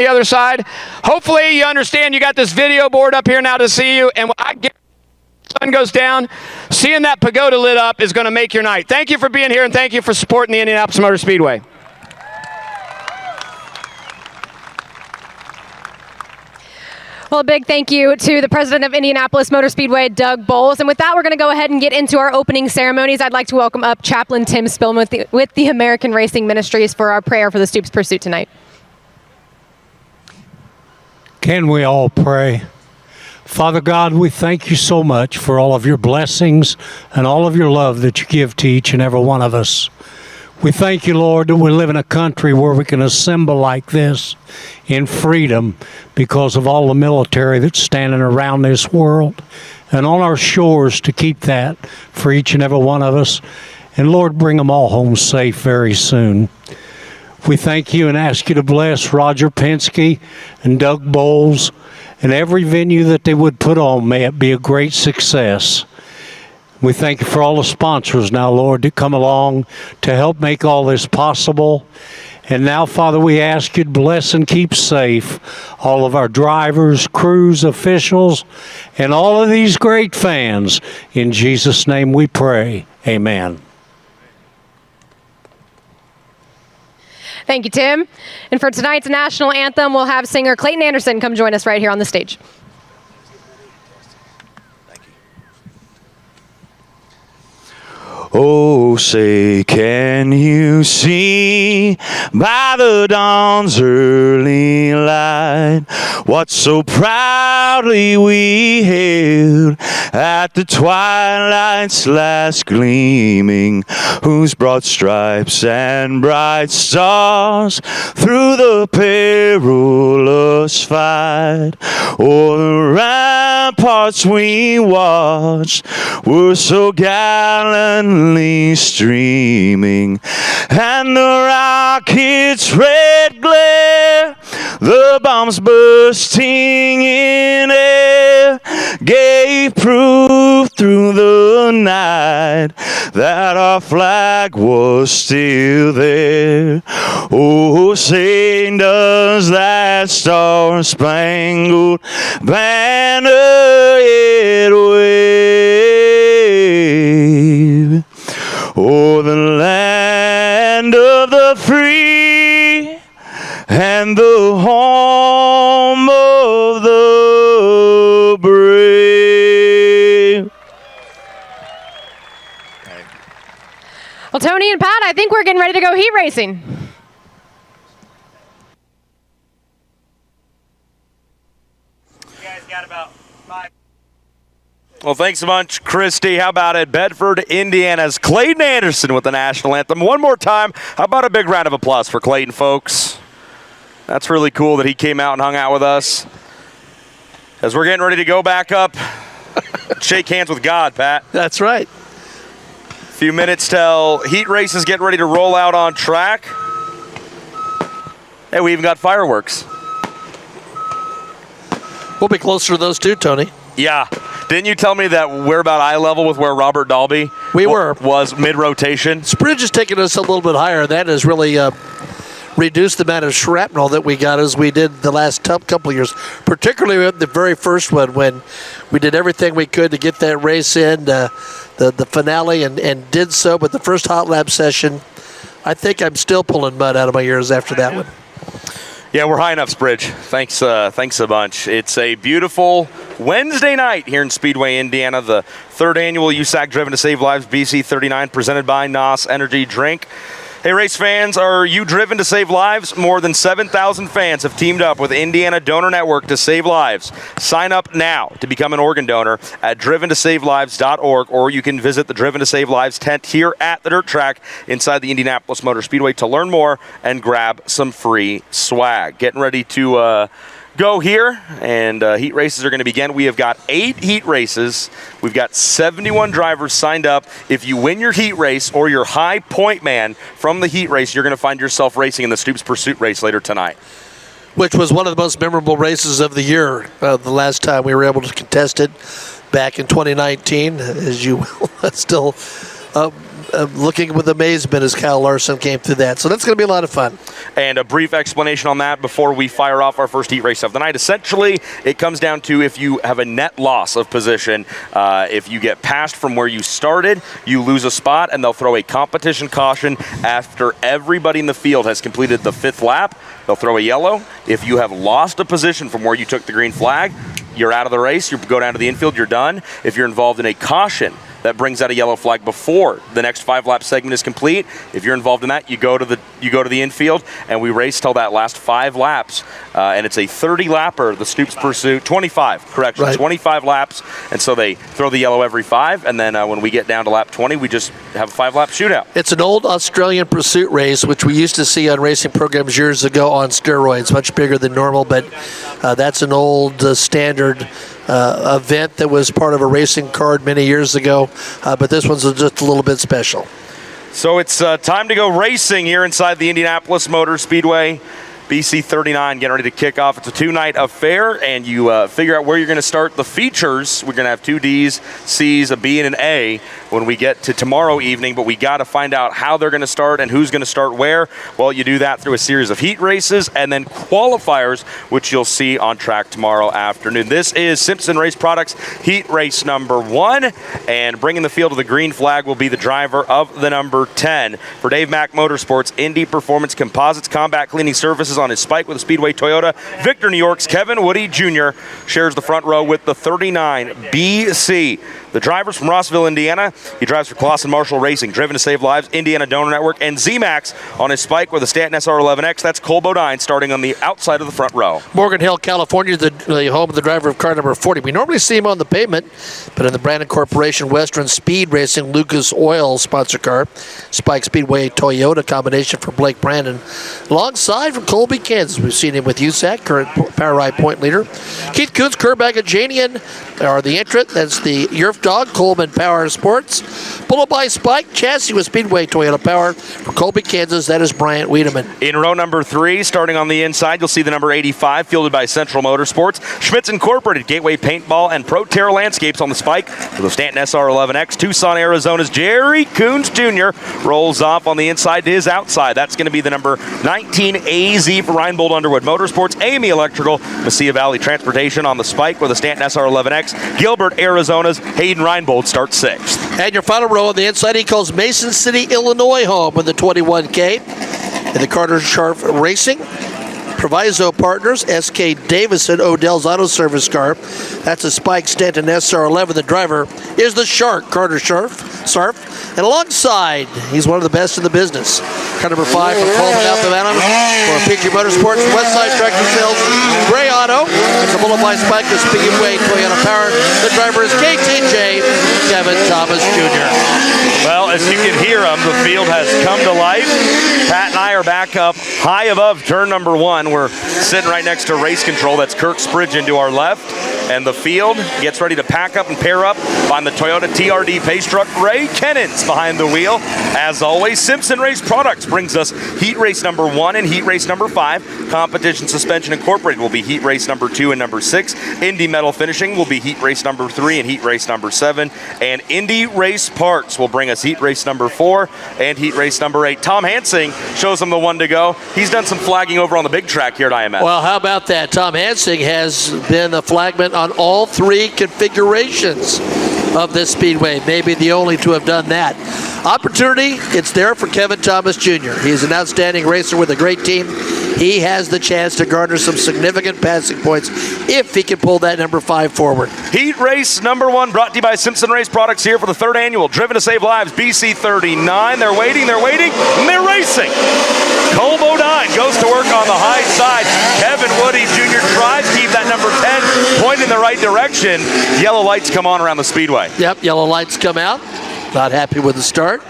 the other side. Hopefully you understand you got this video board up here now to see you, and when I get the sun goes down, seeing that pagoda lit up is going to make your night. Thank you for being here, and thank you for supporting the Indianapolis Motor Speedway. Well, a big thank you to the president of Indianapolis Motor Speedway, Doug Bowles. And with that, we're going to go ahead and get into our opening ceremonies. I'd like to welcome up Chaplain Tim Spillman with the American Racing Ministries for our prayer for the Stoops Pursuit tonight. Can we all pray? Father God, we thank you so much for all of your blessings and all of your love that you give to each and every one of us. We thank you, Lord, that we live in a country where we can assemble like this in freedom because of all the military that's standing around this world and on our shores to keep that for each and every one of us. And Lord, bring them all home safe very soon. We thank you and ask you to bless Roger Penske and Doug Bowles and every venue that they would put on. May it be a great success. We thank you for all the sponsors now, Lord, to come along to help make all this possible. And now, Father, we ask you to bless and keep safe all of our drivers, crews, officials, and all of these great fans. In Jesus' name we pray. Amen. Thank you, Tim. And for tonight's National Anthem, we'll have singer Clayton Anderson come join us right here on the stage. Oh, say, can you see by the dawn's early light what so proudly we hailed at the twilight's last gleaming, whose broad stripes and bright stars through the perilous fight o'er the ramparts we watched were so gallantly streaming, and the rocket's red glare, the bombs bursting in air, gave proof through the night that our flag was still there. Oh, say, does that star-spangled banner yet wave o'er the land of the free and the home of the brave? Well, Tony and Pat, I think we're getting ready to go heat racing. You guys got about 5. Well, thanks a bunch, Christy. How about it? Bedford, Indiana's Clayton Anderson with the National Anthem. One more time, how about a big round of applause for Clayton, folks? That's really cool that he came out and hung out with us. As we're getting ready to go back up, shake hands with God, Pat. That's right. A few minutes till heat races get ready to roll out on track. Hey, we even got fireworks. We'll be closer to those too, Tony. Yeah. Didn't you tell me that we're about eye level with where Robert Dalby was mid-rotation? Spridge has taken us a little bit higher. That has really reduced the amount of shrapnel that we got as we did the last couple of years, particularly at the very first one when we did everything we could to get that race in, the finale, and did so. But the first hot lap session, I think I'm still pulling mud out of my ears after that one. Yeah, we're high enough, Spridge. Thanks a bunch. It's a beautiful Wednesday night here in Speedway, Indiana. The third annual USAC Driven to Save Lives BC39 presented by NOS Energy Drink. Hey, race fans, are you driven to save lives? More than 7,000 fans have teamed up with Indiana Donor Network to save lives. Sign up now to become an organ donor at driventosavelives.org, or you can visit the Driven to Save Lives tent here at the dirt track inside the Indianapolis Motor Speedway to learn more and grab some free swag. Getting ready to go here, and heat races are going to begin. We have got 8 heat races. We've got 71 drivers signed up. If you win your heat race or your high point man from the heat race, you're going to find yourself racing in the Stoops Pursuit race later tonight. Which was one of the most memorable races of the year, the last time we were able to contest it back in 2019, as you still looking with amazement as Kyle Larson came through that. So that's going to be a lot of fun. And a brief explanation on that before we fire off our first heat race of the night. Essentially, it comes down to if you have a net loss of position, if you get passed from where you started, you lose a spot, and they'll throw a competition caution after everybody in the field has completed the 5th lap. They'll throw a yellow. If you have lost a position from where you took the green flag, you're out of the race. You go down to the infield, you're done. If you're involved in a caution, that brings out a yellow flag before the next 5-lap segment is complete. If you're involved in that, you go to the infield, and we race till that last 5 laps. And it's a 30-lapper, the Stoops Pursuit, 25, correction, Right. 25 laps. And so they throw the yellow every 5, and then when we get down to lap 20, we just have a 5-lap shootout. It's an old Australian pursuit race, which we used to see on racing programs years ago on steroids, much bigger than normal, but that's an old standard event that was part of a racing card many years ago, but this one's just a little bit special. So it's time to go racing here inside the Indianapolis Motor Speedway. BC39 getting ready to kick off. It's a 2-night affair, and you figure out where you're going to start the features. We're going to have 2 Ds, Cs, a B, and an A when we get to tomorrow evening, but we got to find out how they're going to start and who's going to start where. Well, you do that through a series of heat races and then qualifiers, which you'll see on track tomorrow afternoon. This is Simpson Race Products heat race number 1, and bringing the field to the green flag will be the driver of the number 10. For Dave Mack Motorsports, Indy Performance Composites Combat Cleaning Services on his Spike with a Speedway Toyota, Victor, New York's Kevin Woody Jr. shares the front row with the 39 BC. The driver's from Rossville, Indiana. He drives for Clausen Marshall Racing, Driven to Save Lives, Indiana Donor Network, and Z-Max on his Spike with a Stanton SR11X. That's Cole Bodine starting on the outside of the front row. Morgan Hill, California, the home of the driver of car number 40. We normally see him on the pavement, but in the Brandon Corporation Western Speed Racing Lucas Oil sponsor car, Spike Speedway Toyota combination for Blake Brandon. Alongside from Colby, Kansas, we've seen him with USAC, current Power Ride point leader. Keith Kuntz, Kerbag, and Janian are the entrant. That's the Yerf Dog, Coleman Power Sports. Pulled by Spike, chassis with Speedway Toyota Power. From Colby, Kansas, that is Bryant Wiedemann. In row number 3, starting on the inside, you'll see the number 85, fielded by Central Motorsports. Schmitz Incorporated, Gateway Paintball, and Pro Terra Landscapes on the Spike with the Stanton SR11X. Tucson, Arizona's Jerry Coons Jr. rolls off on the inside to his outside. That's going to be the number 19 AZ for Reinbold Underwood Motorsports. Amy Electrical, Mesilla Valley Transportation on the Spike with the Stanton SR11X. Gilbert, Arizona's Hayden Reinbold starts 6th. And your final row on the inside, he calls Mason City, Illinois home with the 21K. In the Carter Sharp Racing Proviso Partners, S.K. Davison, Odell's Auto Service car. That's a Spike Stanton SR11. The driver is the Shark, Carter Sarf. And alongside, he's one of the best in the business. Car number 5 for Coleman Alphabeta for PG Motorsports, Westside Tractor Sales, Gray Auto. It's a bullet by Spike with Speedway Toyota Power. The driver is KTJ, Kevin Thomas Jr. Well, as you can hear him, the field has come to life. Pat and I are back up high above turn number 1. We're sitting right next to race control. That's Kirk Spridgen to our left. And the field gets ready to pack up and pair up behind the Toyota TRD pace truck. Ray Kennens behind the wheel. As always, Simpson Race Products brings us heat race number 1 and heat race number 5. Competition Suspension Incorporated will be heat race number 2 and number 6. Indy Metal Finishing will be heat race number 3 and heat race number 7. And Indy Race Parts will bring us heat race number 4 and heat race number 8. Tom Hansing shows them the one to go. He's done some flagging over on the big track here at IMS. Well, how about that? Tom Hansing has been a flagman on all 3 configurations of this speedway. Maybe the only to have done that. Opportunity, it's there for Kevin Thomas Jr. He's an outstanding racer with a great team. He has the chance to garner some significant passing points if he can pull that number 5 forward. Heat race number 1 brought to you by Simpson Race Products here for the 3rd annual Driven to Save Lives BC39. They're waiting, and they're racing. Cole Bodine goes to work on the high side. Kevin Woody Jr. tries to keep that number 10 pointing in the right direction. Yellow lights come on around the speedway. Yep, yellow lights come out. Not happy with the start.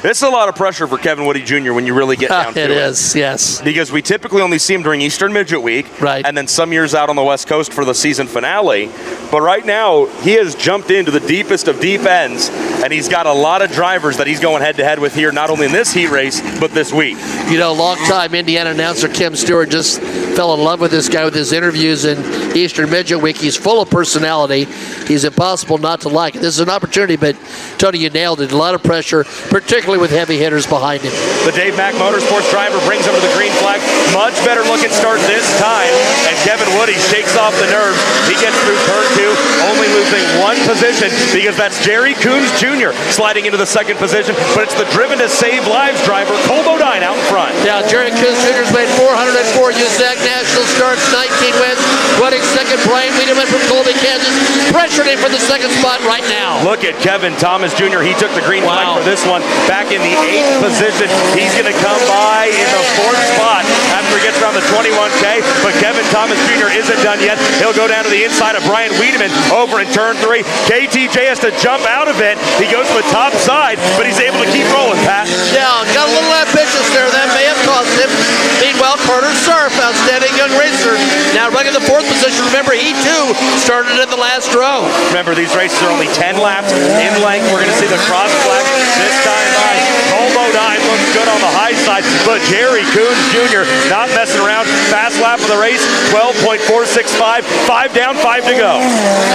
This is a lot of pressure for Kevin Woody Jr. when you really get down to it. It is, yes. Because we typically only see him during Eastern Midget Week, right, and then some years out on the West Coast for the season finale. But right now, he has jumped into the deepest of deep ends, and he's got a lot of drivers that he's going head-to-head with here, not only in this heat race, but this week. You know, long-time Indiana announcer Kim Stewart just fell in love with this guy with his interviews in Eastern Midget Week. He's full of personality. He's impossible not to like. This is an opportunity, but Tony, you nailed it. A lot of pressure, particularly with heavy hitters behind him. The Dave Mack Motorsports driver brings him to the green flag. Much better looking start this time, and Kevin Woody shakes off the nerves. He gets through turn 2, only losing 1 position because that's Jerry Coons Jr. sliding into the 2nd position, but it's the Driven to Save Lives driver, Cole Bodine, out in front. Yeah, Jerry Coons Jr.'s made 404 USAC national starts, 19 wins, 22nd. Brian Windham from Colby, Kansas, pressuring him for the 2nd spot right now. Look at Kevin Thomas Jr. He took the green flag for this one back in the 8th position. He's going to come by in the 4th spot after he gets around the 21K, but Kevin Thomas Jr. isn't done yet. He'll go down to the inside of Brian Wiedemann over in turn 3. KTJ has to jump out of it. He goes to the top side, but he's able to keep rolling, Pat. Yeah, got a little ambitious there. That may have cost him. Meanwhile, Carter Sarf, outstanding young racer, now running the 4th position. Remember, he too started in the last row. Remember, these races are only 10 laps in length. We're going to see the cross flag this time by Cole Bodine. Looks good on the high side, but Jerry Coons Jr. not messing around. Fast lap of the race, 12.465. 5 down, 5 to go.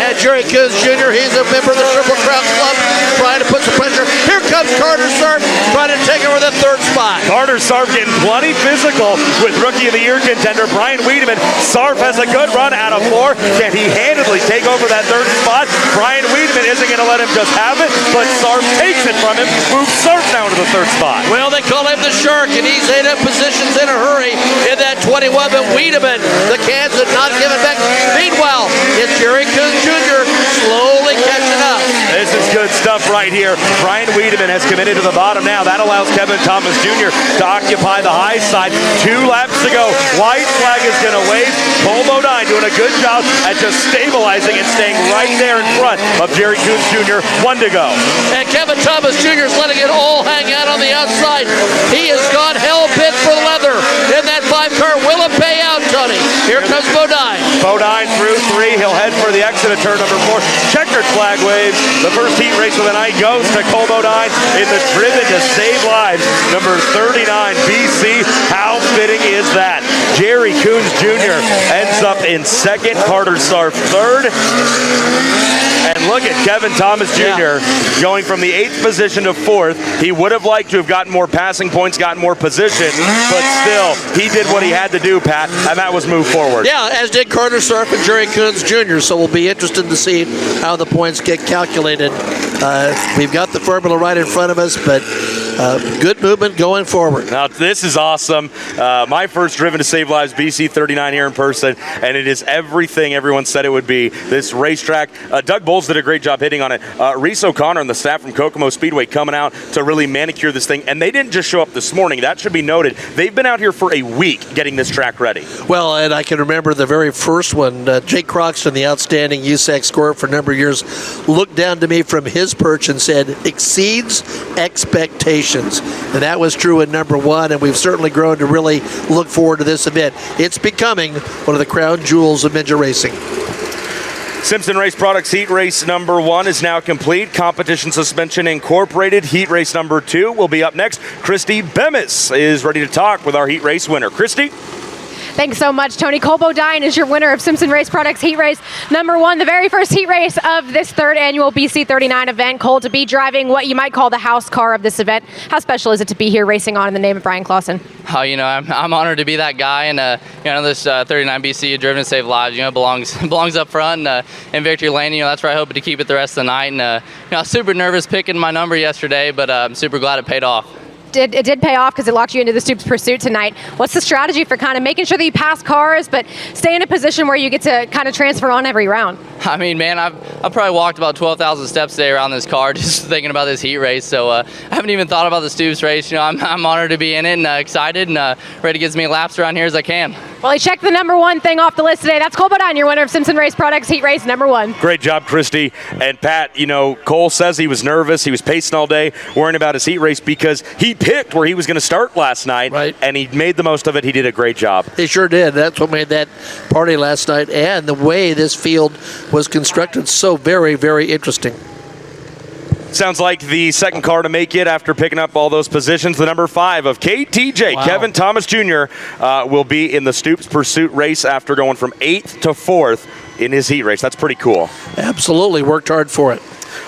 And Jerry Coons Jr., he's a member of the Triple Crown Club, trying to put some pressure. Here comes Carter Sarf, trying to take over the 3rd spot. Carter Sarf getting plenty physical with Rookie of the Year contender Brian Wiedemann. Sarf has a good run out of 4. Can he handily take over that 3rd spot? Brian Wiedemann isn't going to let him just have it, but Sarf takes it from him, moves Sarf down to the 3rd spot. Well, they call him the Shark, and he's 8 up positions in a hurry in that 21, but Wiedemann, the Kansas, not giving back. Meanwhile, it's Jerry Coons Jr. slowly catching up. This is good stuff right here. Brian Wiedemann has committed to the bottom now. That allows Kevin Thomas Jr. to occupy the high side. 2 laps to go. White flag is going to wave. Cole Bodine doing a good job at just stabilizing and staying right there in front of Jerry Coons Jr. 1 to go. And Kevin Thomas Jr. is letting it all hang out on the outside. He has gone hell-bent for leather in that 5-car. Will it pay out, Tony? Here comes Bodine. Bodine through 3. He'll head for the exit of turn number 4. Checkered flag waves. The first heat race of the night goes to Cole Bodine in the Driven to Save Lives, number 39, BC. How fitting is that? Jerry Coons Jr. ends up in 2nd, Carter Sarf 3rd. And look at Kevin Thomas Jr. going from the 8th position to 4th. He would have liked to have gotten more passing points, gotten more position, but still, he did what he had to do, Pat, and that was move forward. Yeah, as did Carter Sarf and Jerry Coons Jr., so we'll be interested to see how the points get calculated. We've got the formula right in front of us, but good movement going forward. Now, this is awesome. My first Driven to Save Lives BC39 here in person, and it is everything everyone said it would be. This racetrack, Doug Bowles did a great job hitting on it. Reese O'Connor and the staff from Kokomo Speedway coming out to really manicure this thing, and they didn't just show up this morning. That should be noted. They've been out here for a week getting this track ready. Well, and I can remember the very first one. Jake Croxton, the outstanding USAC scorer for a number of years, looked down to me from his perch and said, exceeds expectations. And that was true in number 1, and we've certainly grown to really look forward to this event. It's becoming one of the crown jewels of midget racing. Simpson Race Products heat race number 1 is now complete. Competition Suspension Incorporated heat race number 2 will be up next. Christy Bemis is ready to talk with our heat race winner. Christy? Thanks so much, Tony. Cole Bodine is your winner of Simpson Race Products Heat Race number 1, the very first heat race of this 3rd annual BC39 event. Cole, to be driving what you might call the house car of this event, how special is it to be here racing on in the name of Brian Clausen? Oh, you know, I'm honored to be that guy, and you know, this 39 BC Driven to Save Lives, you know, belongs up front in victory lane. You know, that's where I hope to keep it the rest of the night. And you know, I was super nervous picking my number yesterday, but I'm super glad it paid off. It did pay off because it locked you into the Stoops Pursuit tonight. What's the strategy for kind of making sure that you pass cars, but stay in a position where you get to kind of transfer on every round? I mean, man, I've probably walked about 12,000 steps today around this car just thinking about this heat race. So I haven't even thought about the Stoops race. You know, I'm honored to be in it and excited and ready to get as many laps around here as I can. Well, he checked the number one thing off the list today. That's Cole Bodine, your winner of Simpson Race Products Heat Race number 1. Great job, Christy. And Pat, you know, Cole says he was nervous. He was pacing all day, worrying about his heat race because he picked where he was going to start last night, right, and he made the most of it. He did a great job. He sure did. That's what made that party last night, and the way this field was constructed, so very, very interesting. Sounds like the second car to make it after picking up all those positions. The number 5 of KTJ, Wow. Kevin Thomas Jr., will be in the Stoops Pursuit race after going from 8th to 4th in his heat race. That's pretty cool. Absolutely. Worked hard for it.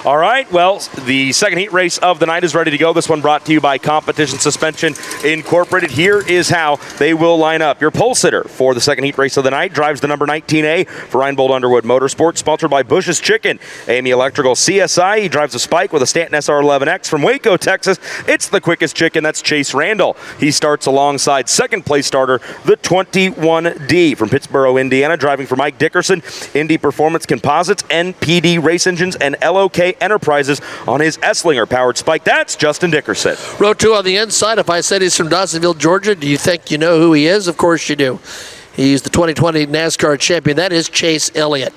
All right, well, the second heat race of the night is ready to go. This one brought to you by Competition Suspension Incorporated. Here is how they will line up. Your pole sitter for the second heat race of the night drives the number 19A for Reinbold Underwood Motorsports, sponsored by Bush's Chicken. Amy Electrical CSI, he drives a Spike with a Stanton SR11X from Waco, Texas. It's the quickest chicken. That's Chase Randall. He starts alongside second place starter, the 21D from Pittsburgh, Indiana, driving for Mike Dickerson, Indy Performance Composites, NPD Race Engines, and LOK Enterprises on his Esslinger-powered Spike. That's Justin Dickerson. Row 2 on the inside. If I said he's from Dawsonville, Georgia, do you think you know who he is? Of course you do. He's the 2020 NASCAR champion. That is Chase Elliott.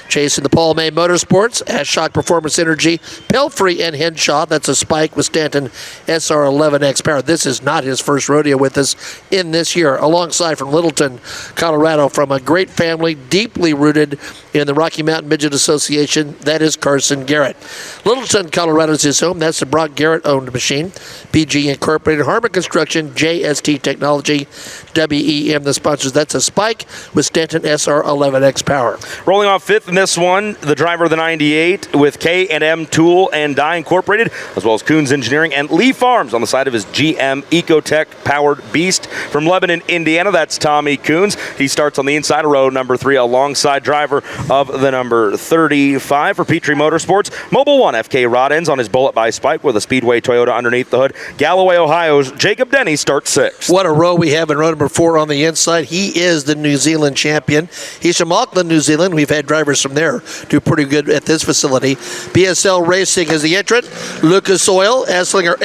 Chase in the Paul May Motorsports, Shock Performance Energy, Pelfrey and Henshaw. That's a Spike with Stanton SR11X power. This is not his first rodeo with us in this year. Alongside from Littleton, Colorado, from a great family, deeply rooted in the Rocky Mountain Midget Association. That is Carson Garrett. Littleton, Colorado is his home. That's the Brock Garrett-owned machine. PG Incorporated, Harmon Construction, JST Technology, WEM, the sponsors. That's a Spike with Stanton SR11X power. Rolling off 5th in this one, the driver of the 98 with K&M Tool and Die Incorporated, as well as Coons Engineering and Lee Farms on the side of his GM Ecotech powered Beast from Lebanon, Indiana. That's Tommy Coons. He starts on the inside of row number 3 alongside driver of the number 35 for Petrie Motorsports. Mobile One FK Rod Ends on his Bullet by Spike with a Speedway Toyota underneath the hood. Galloway, Ohio's Jacob Denny starts 6th. What a row we have in row number 4 on the inside. He is the New Zealand champion. He's from Auckland, New Zealand. We've had drivers from there do pretty good at this facility. BSL Racing is the entrant. Lucas Oil, Esslinger.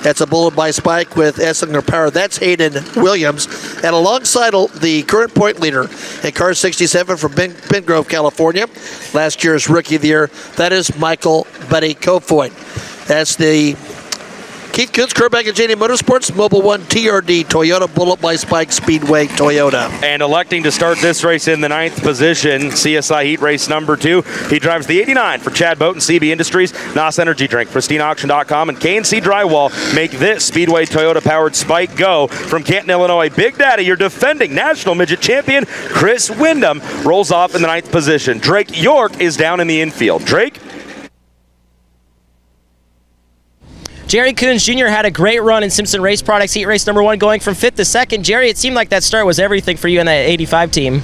That's a Bullet by Spike with Esslinger power. That's Hayden Williams. And alongside the current point leader in car 67 from Bend Grove, California, last year's Rookie of the Year, that is Michael Buddy Kofoid. That's the Keith Kuntz, Kerbeck and JD Motorsports, Mobile One TRD, Toyota, Bullet by Spike, Speedway, Toyota. And electing to start this race in the 9th position, CSI Heat Race number 2. He drives the 89 for Chad Bowden, CB Industries, NOS Energy Drink, PristineAuction.com, and KNC Drywall make this Speedway Toyota-powered Spike go. From Canton, Illinois, Big Daddy, your defending National Midget Champion, Chris Windham, rolls off in the 9th position. Drake York is down in the infield. Drake? Jerry Coons Jr. had a great run in Simpson Race Products Heat Race number 1, going from 5th to 2nd. Jerry, it seemed like that start was everything for you in that 85 team.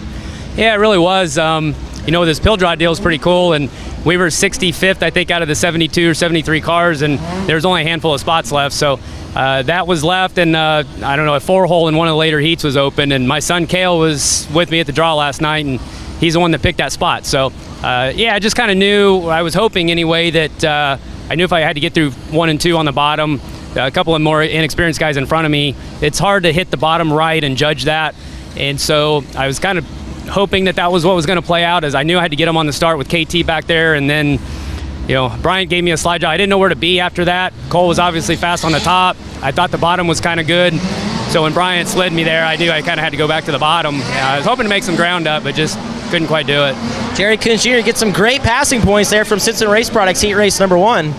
Yeah, it really was. You know, this pill draw deal is pretty cool, and we were 65th, I think, out of the 72 or 73 cars, and there was only a handful of spots left. So that was left, and I don't know, a 4-hole in one of the later heats was open, and my son Kale was with me at the draw last night, and he's the one that picked that spot. So, yeah, I just kind of knew, I was hoping anyway, that I knew if I had to get through 1 and 2 on the bottom, a couple of more inexperienced guys in front of me, it's hard to hit the bottom right and judge that. And so I was kind of hoping that that was what was going to play out, as I knew I had to get him on the start with KT back there. And then, you know, Bryant gave me a slide job. I didn't know where to be after that. Cole was obviously fast on the top. I thought the bottom was kind of good. So when Bryant slid me there, I knew I kind of had to go back to the bottom. I was hoping to make some ground up, but just couldn't quite do it. Jerry Coons Jr. gets some great passing points there from Simpson Race Products Heat Race number 1.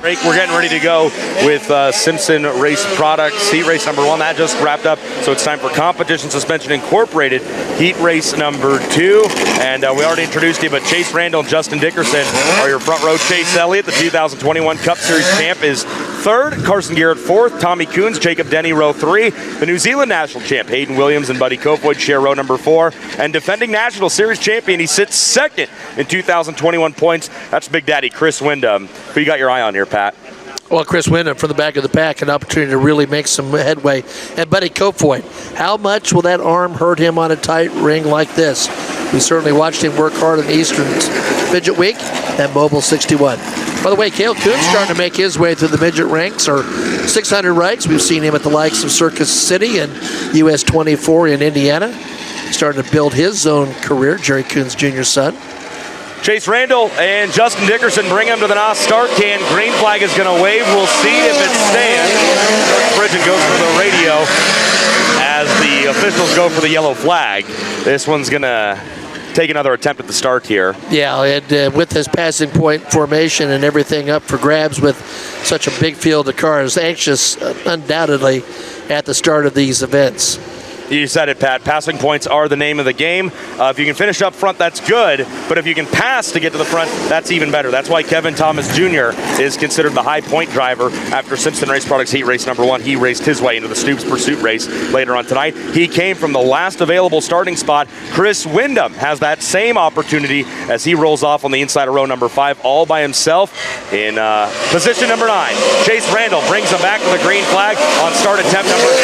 We're getting ready to go with Simpson Race Products Heat Race number 1. That just wrapped up, so it's time for Competition Suspension Incorporated Heat Race number 2. And we already introduced you, but Chase Randall and Justin Dickerson are your front row. Chase Elliott, the 2021 Cup Series champ, is 3rd. Carson Garrett 4th. Tommy Coons, Jacob Denny row 3. The New Zealand National champ, Hayden Williams and Buddy Kofoid, share row number 4. And defending National Series champion, he sits 2nd in 2021 points. That's Big Daddy Chris Windham. Who you got your eye on here, Pat? Well, Chris Windham from the back of the pack, an opportunity to really make some headway. And Buddy Kofoid, how much will that arm hurt him on a tight ring like this? We certainly watched him work hard in Eastern Midget Week at Mobile 61. By the way, Cale Kuhn's starting to make his way through the midget ranks, or 600 ranks. We've seen him at the likes of Circus City and US 24 in Indiana. Starting to build his own career, Jerry Kuhn's junior son. Chase Randall and Justin Dickerson bring him to the NOS start can. Green flag is going to wave. We'll see if it stands. Bridget goes for the radio as the officials go for the yellow flag. This one's going to take another attempt at the start here. Yeah, and with this passing point formation and everything up for grabs with such a big field of cars, anxious undoubtedly at the start of these events. You said it, Pat. Passing points are the name of the game. If you can finish up front, that's good. But if you can pass to get to the front, that's even better. That's why Kevin Thomas Jr. is considered the high point driver after Simpson Race Products Heat Race number 1. He raced his way into the Stoops Pursuit race later on tonight. He came from the last available starting spot. Chris Windham has that same opportunity as he rolls off on the inside of row number 5 all by himself in position number 9. Chase Randall brings him back to the green flag on start attempt number 2.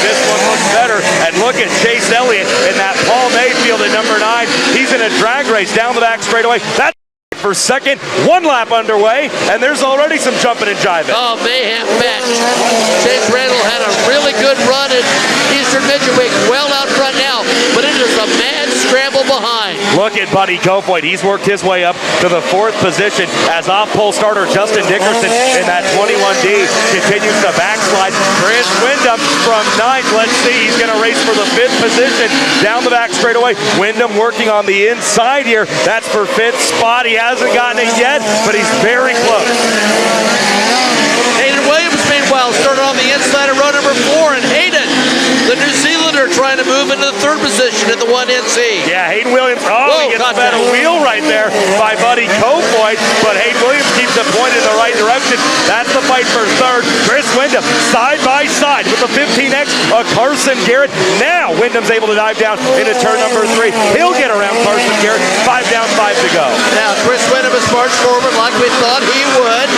This one looks better. And look at Chase Elliott in that Paul Mayfield at number 9. He's in a drag race down the back straightaway. That's for second. 1 lap underway, and there's already some jumping and jiving. Oh, mayhem match. Chase Randall had a really good run at Eastern Midget Week. Well out front now, but it is a mad scramble behind. Look at Buddy Kofoid. He's worked his way up to the 4th position as off-pole starter Justin Dickerson in that 21D continues to backslide. Chris Windham from 9th. Let's see. He's going to race for the 5th position down the back straightaway. Windham working on the inside here. That's for 5th spot. He hasn't gotten it yet, but he's very close. Hayden Williams, meanwhile, started on the inside of row number 4, and Hayden, the New Zealander, trying to move into the 3rd position in the 1NC. Yeah, Hayden Williams. Oh, he gets fed a wheel right there by Buddy Kofoid, but Hayden Williams keeps it pointed in the right direction. That's the fight for 3rd. Chris Windham, side by side with the 15X of Carson Garrett. Now Wyndham's able to dive down into turn number 3. He'll get around Carson Garrett. 5 down, 5 to go. Now Chris Windham has marched forward like we thought he would.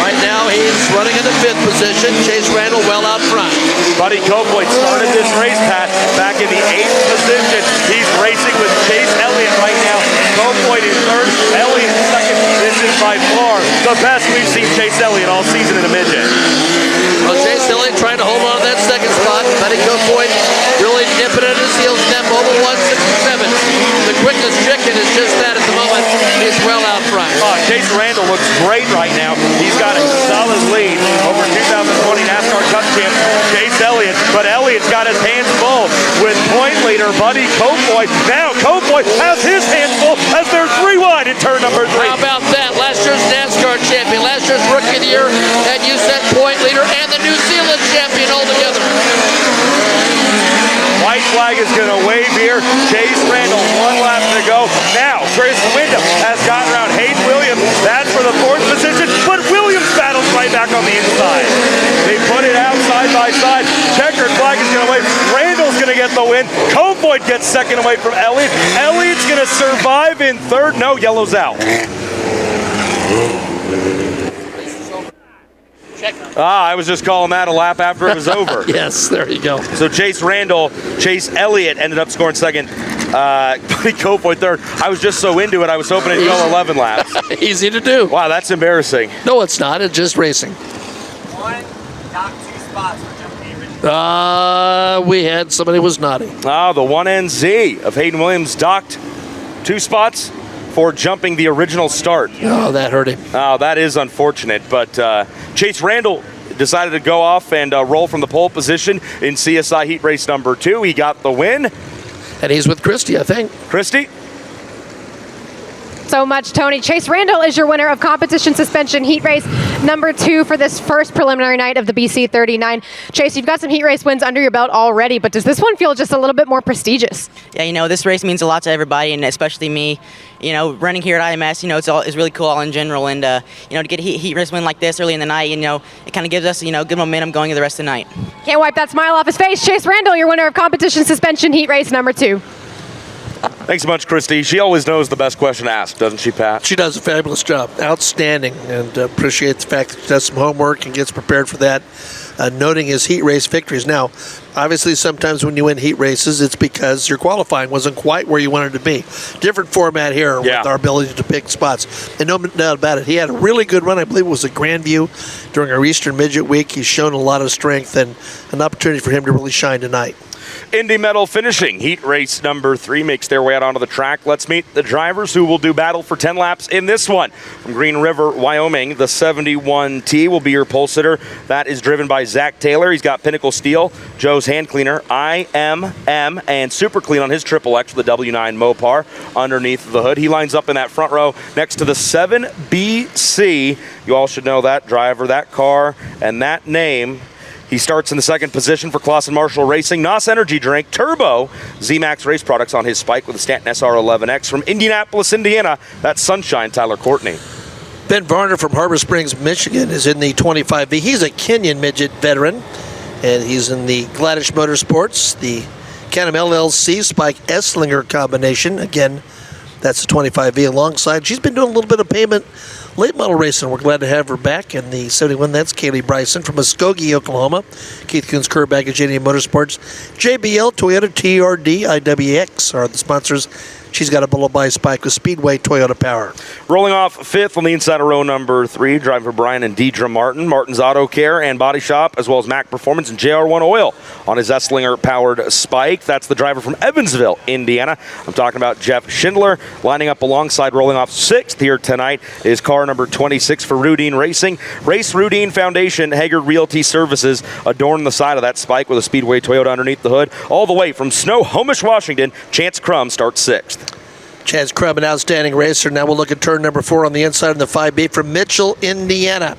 Right now he's running in the 5th position. Chase Randall well out front. Buddy Kofoid started this race, Pat, back in the 8th position. He's racing with Chase Elliott right now. Kofoid in 3rd, Elliott in 2nd. This is by far the best we've seen Chase Elliott all season in a midget. Well, Chase Elliott trying to hold on to that 2nd spot. Buddy Kofoid really nipping at his heels in that Mobile 167. The quickest chicken is just that at the moment. He's well out front. Chase Randall looks great right now. He's got a solid lead over 2020 NASCAR Cup champ Chase Elliott, but Elliott's got his hands full with point leader Buddy Kofoid. Now Kofoid has his hands full as they're 3 wide in turn number 3. How about that? Last year's NASCAR champion, last year's Rookie of the Year, and USAC point leader, and the New Zealand champion altogether. White flag is going to wave here. Chase Randall, 1 lap to go. Now, Chris Windham has gotten around Hayden Williams. That's for the 4th position, but Williams battles right back on the inside. They put it out side by side. Checkered flag is going to wave. Randall's going to get the win. Kofoid gets 2nd away from Elliott. Elliott's going to survive in 3rd. No, yellow's out. I was just calling that a lap after it was over. Yes, there you go. So Chase Randall, Chase Elliott ended up scoring 2nd. Buddy Kofoid 3rd. I was just so into it, I was hoping it'd go 11 laps. Easy to do. Wow, that's embarrassing. No, it's not. It's just racing. 1, dock 2 spots for jumping. We had somebody was naughty. The 1NZ of Hayden Williams docked 2 spots for jumping the original start. Oh, that hurt him. Oh, that is unfortunate, but Chase Randall decided to go off and roll from the pole position in CSI Heat Race number 2. He got the win. And he's with Christie, I think. Christie? So much, Tony. Chase Randall is your winner of competition suspension heat race number 2 for this first preliminary night of the BC39. Chase, you've got some heat race wins under your belt already, but does this one feel just a little bit more prestigious? Yeah, this race means a lot to everybody, and especially me. Running here at IMS, it's really cool all in general, and to get a heat race win like this early in the night, it kind of gives us, good momentum going into the rest of the night. Can't wipe that smile off his face. Chase Randall, your winner of competition suspension heat race number 2. Thanks so much, Christy. She always knows the best question to ask, doesn't she, Pat? She does a fabulous job. Outstanding. And appreciate the fact that she does some homework and gets prepared for that noting his heat race victories. Now, obviously, sometimes when you win heat races, it's because your qualifying wasn't quite where you wanted to be. Different format here with our ability to pick spots. And no doubt about it, he had a really good run. I believe it was at Grandview during our Eastern Midget Week. He's shown a lot of strength and an opportunity for him to really shine tonight. Indy Medal finishing heat race number 3 makes their way out onto the track. Let's meet the drivers who will do battle for 10 laps in this one. From Green River, Wyoming, the 71T will be your pole sitter. That is driven by Zach Taylor. He's got Pinnacle Steel, Joe's Hand Cleaner, IMM, and Super Clean on his Triple X with the W9 Mopar underneath the hood. He lines up in that front row next to the 7BC. You all should know that driver, that car, and that name. He starts in the second position for Clausen Marshall Racing. NOS Energy Drink, Turbo, Z-Max Race Products on his Spike with a Stanton SR11X. From Indianapolis, Indiana, that's Sunshine Tyler Courtney. Ben Varner from Harbor Springs, Michigan is in the 25V. He's a Kenyan midget veteran, and he's in the Gladish Motorsports, the Can-Am LLC Spike Esslinger combination. Again, that's the 25V alongside. She's been doing a little bit of payment late model racing. We're glad to have her back in the 71. That's Kaylee Bryson from Muskogee, Oklahoma. Keith Coons, Kerr Baggage, JD Motorsports. JBL, Toyota, TRD, IWX are the sponsors. She's got a bullet by Spike with Speedway Toyota Power. Rolling off 5th on the inside of row number 3, driving for Brian and Deidre Martin. Martin's Auto Care and Body Shop, as well as Mac Performance and JR1 Oil on his Esslinger-powered Spike. That's the driver from Evansville, Indiana. I'm talking about Jeff Schindler. Lining up alongside, rolling off 6th here tonight, is car number 26 for Rudine Racing. Race Rudine Foundation, Haggard Realty Services adorn the side of that Spike with a Speedway Toyota underneath the hood. All the way from Snohomish, Washington, Chance Crum starts 6th. Chance Crum, an outstanding racer. Now we'll look at turn number 4 on the inside of the 5B from Mitchell, Indiana.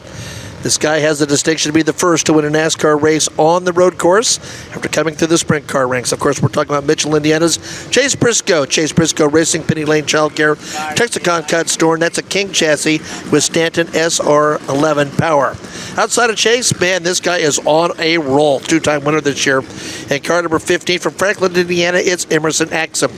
This guy has the distinction to be the first to win a NASCAR race on the road course after coming through the sprint car ranks. Of course, we're talking about Mitchell, Indiana's Chase Briscoe. Chase Briscoe Racing, Penny Lane Childcare, Texacon Cut Store, and that's a King chassis with Stanton SR11 power. Outside of Chase, man, this guy is on a roll. 2-time winner this year. And car number 15 from Franklin, Indiana, it's Emerson Axum.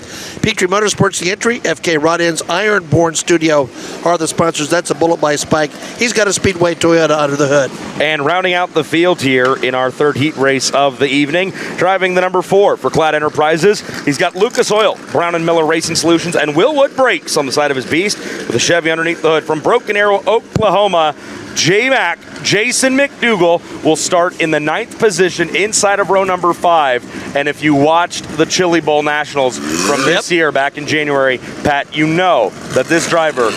Petrie Motorsports, the entry, FK Rod-Ends, Ironborn Studio are the sponsors. That's a bullet by Spike. He's got a Speedway Toyota under the hood. And rounding out the field here in our 3rd heat race of the evening, driving the number 4 for Clad Enterprises, he's got Lucas Oil, Brown & Miller Racing Solutions, and Willwood Brakes on the side of his beast with a Chevy underneath the hood. From Broken Arrow, Oklahoma, J-Mac, Jason McDougall will start in the 9th position inside of row number 5. And if you watched the Chili Bowl Nationals from this year back in January, Pat, you know that this driver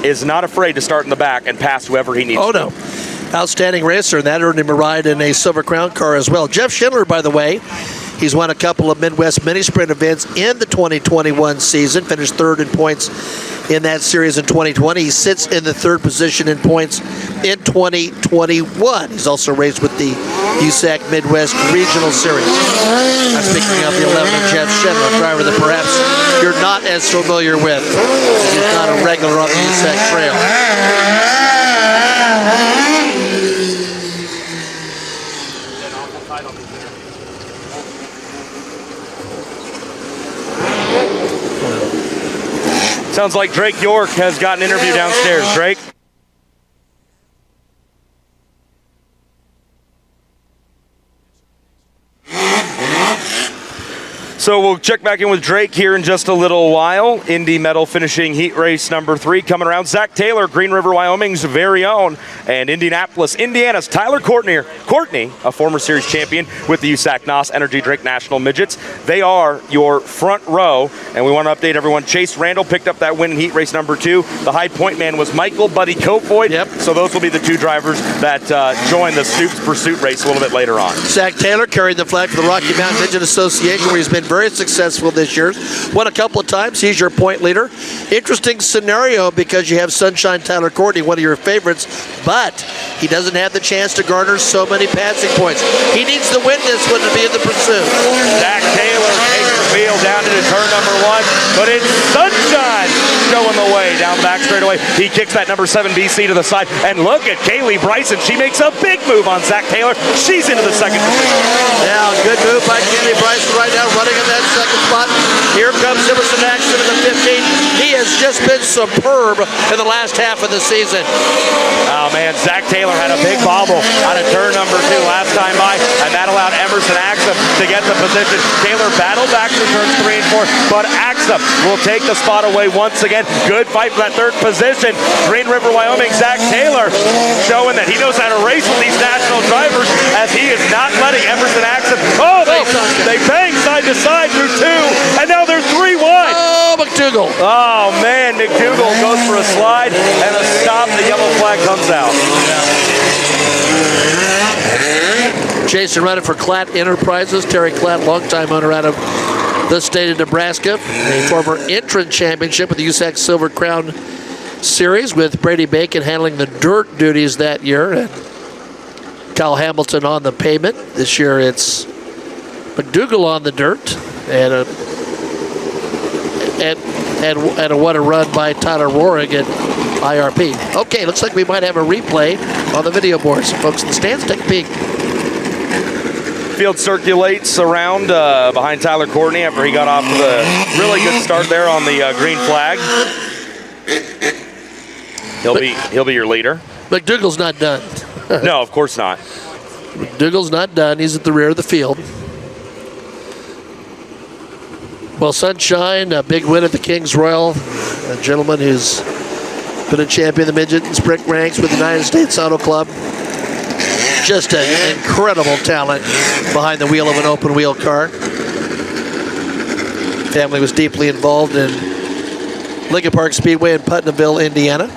is not afraid to start in the back and pass whoever he needs to. Oh, no. Outstanding racer, and that earned him a ride in a Silver Crown car as well. Jeff Schindler, by the way, he's won a couple of Midwest Mini Sprint events in the 2021 season, finished 3rd in points in that series in 2020. He sits in the 3rd position in points in 2021. He's also raced with the USAC Midwest Regional Series. I'm speaking of the 11 of Jeff Schindler, a driver that perhaps you're not as familiar with. He's not a regular on the USAC trail. Sounds like Drake York has got an interview downstairs. Drake? So we'll check back in with Drake here in just a little while. Indy Medal finishing heat race number 3 coming around. Zach Taylor, Green River, Wyoming's very own, and Indianapolis, Indiana's Tyler Courtney, a former series champion with the USAC NOS Energy Drink National Midgets. They are your front row, and we want to update everyone. Chase Randall picked up that win in heat race number 2. The High Point man was Michael Buddy Kofoid. So those will be the 2 drivers that join the Stoops Pursuit race a little bit later on. Zach Taylor carried the flag for the Rocky Mountain Midget Association, where he's been very successful this year. Won a couple of times. He's your point leader. Interesting scenario because you have Sunshine Tyler Courtney, one of your favorites, but he doesn't have the chance to garner so many passing points. He needs to win this one to be in the pursuit. Zach Taylor takes the wheel down into turn number 1, but it's Sunshine going the way down the back straightaway. He kicks that number 7 BC to the side, and look at Kaylee Bryson. She makes a big move on Zach Taylor. She's into the 2nd position. Now, good move by Kaylee Bryson right now, running in that 2nd spot. Here comes Simpson Axum in the 15. He has just been superb in the last half of the season. Oh, man, Zach Taylor had a big bobble out of turn number 2 last time by, and that allowed Emerson Axum to get the position. Taylor battled back through turns 3 and 4, but Axum will take the spot away once again. Good fight for that third position. Green River, Wyoming, Zach Taylor showing that he knows how to race with these national drivers, as he is not letting Emerson Axum. Oh, they bang side to side through 2, and now they're 3 wide. Oh, McDougal. Oh, man, McDougal goes for a slide and a stop. The yellow flag comes out. Jason running for Klatt Enterprises. Terry Klatt, longtime owner out of the state of Nebraska. A former entrant championship with the USAC Silver Crown Series, with Brady Bacon handling the dirt duties that year. And Kyle Hamilton on the pavement. This year it's McDougal on the dirt. And what a run by Tyler Rohrig at IRP. Okay, looks like we might have a replay on the video board. So folks in the stands, take a peek. Field circulates around behind Tyler Courtney after he got off to the really good start there on the green flag. He'll be your leader. McDougal's not done. No, of course not. McDougal's not done. He's at the rear of the field. Well, Sunshine, a big win at the Kings Royal. A gentleman who's been a champion of the midget and sprint ranks with the United States Auto Club. Just an incredible talent behind the wheel of an open wheel car. Family was deeply involved in Lincoln Park Speedway in Putnamville, Indiana.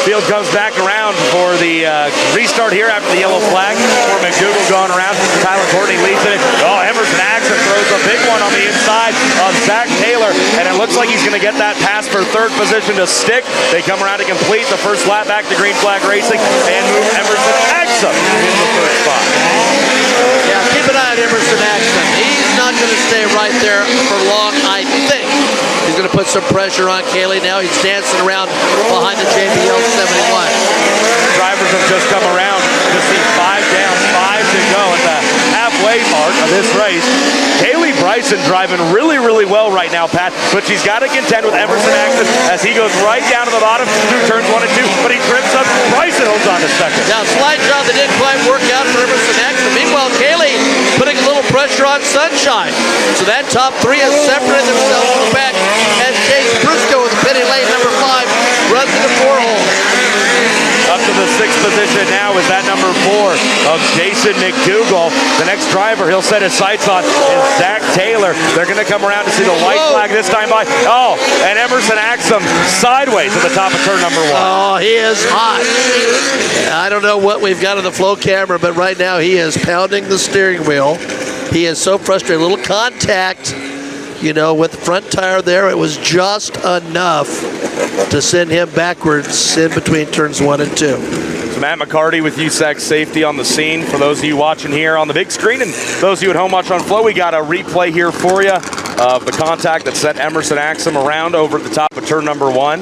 Field comes back around for the restart here after the yellow flag. For McDougal going around. Tyler Courtney leads it. Oh, Emerson Axum throws a big one on the inside of Zach Taylor, and it looks like he's going to get that pass for third position to stick. They come around to complete the first lap back to Green Flag Racing and move Emerson Axum in the third spot. Yeah, keep an eye on Emerson Axum. He's not going to stay right there for long, I think. He's going to put some pressure on Kaylee now. He's dancing around behind the JBL 71. Drivers have just come around to see 5 down, 5 to go at the halfway mark of this race. Kaylee Bryson driving really, really well right now, Pat, but she's got to contend with Emerson Axum as he goes right down to the bottom through turns 1 and 2, but he trips up. Bryson holds on to second. Now, slide job that didn't quite work out for Emerson Axum. Meanwhile, Kaylee putting a little pressure on Sunshine. So that top 3 has separated themselves from the back, and Chase Brusco with penny lane number 5 runs into 4-hole. Up to the 6th position now is that number 4 of Jason McDougal. The next driver he'll set his sights on is Zach Taylor. They're going to come around to see the white flag this time by. Oh, and Emerson Axum sideways at the top of turn number 1. Oh, he is hot. I don't know what we've got on the flow camera, but right now he is pounding the steering wheel. He is so frustrated. A little contact, with the front tire there. It was just enough to send him backwards in between turns 1 and 2. So Matt McCarty with USAC Safety on the scene. For those of you watching here on the big screen and those of you at home watching on Flow, we got a replay here for you of the contact that sent Emerson Axum around over at the top of turn number 1.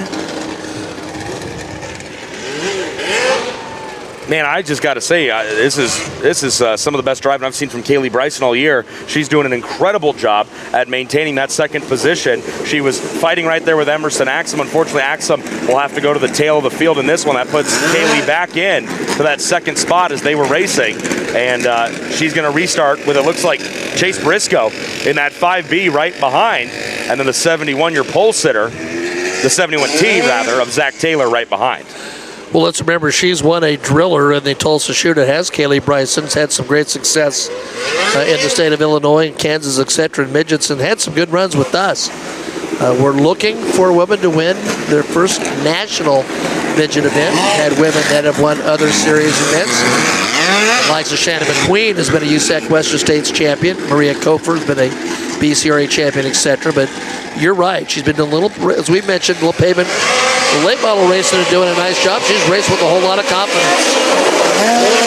Man, I just got to say, this is some of the best driving I've seen from Kaylee Bryson all year. She's doing an incredible job at maintaining that second position. She was fighting right there with Emerson Axum. Unfortunately, Axum will have to go to the tail of the field in this one. That puts Kaylee back in to that second spot as they were racing. And she's going to restart with, it looks like, Chase Briscoe in that 5B right behind. And then the 71-year pole sitter, the 71T, rather, of Zach Taylor right behind. Well, let's remember she's won a driller in the Tulsa shoot. It has Kaylee Bryson's had some great success in the state of Illinois and Kansas, etc., in midgets, and had some good runs with us. We're looking for women to win their first national midget event. Had women that have won other series events. Like Shannon McQueen has been a USAC Western States champion. Maria Kofer has been a BCRA champion, etc. But you're right. She's been doing a little, as we mentioned, a little pavement, late model racing and doing a nice job. She's raced with a whole lot of confidence.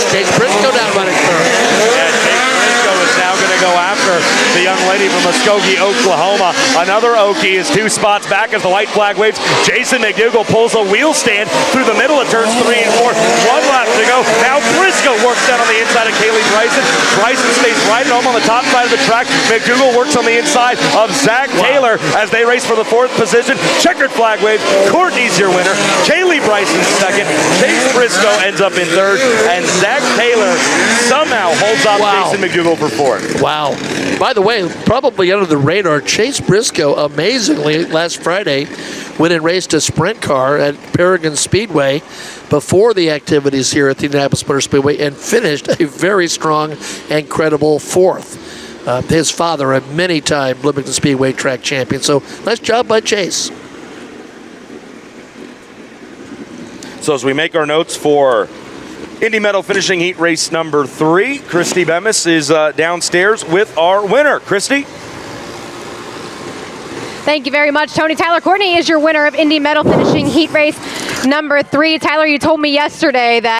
Chase Briscoe down running third. Yeah, Chase Briscoe is now going to go out Chapter, the young lady from Muskogee, Oklahoma. Another Okie is 2 spots back as the white flag waves. Jason McDougal pulls a wheel stand through the middle of turns 3 and 4. 1 lap to go. Now Briscoe works down on the inside of Kaylee Bryson. Bryson stays right at home on the top side of the track. McDougal works on the inside of Zach Taylor as they race for the 4th position. Checkered flag wave. Courtney's your winner. Kaylee Bryson's second. Chase Briscoe ends up in 3rd. And Zach Taylor somehow holds off Jason McDougal for 4th. Wow. By the way, probably under the radar, Chase Briscoe, amazingly, last Friday, went and raced a sprint car at Paragon Speedway before the activities here at the Indianapolis Motor Speedway and finished a very strong and credible 4th. His father, a many-time Bloomington Speedway track champion. So nice job by Chase. So as we make our notes for Indy Medal finishing heat race number 3, Christy Bemis is downstairs with our winner. Christy? Thank you very much, Tony. Tyler Courtney is your winner of Indy Medal finishing heat race number 3. Tyler, you told me yesterday that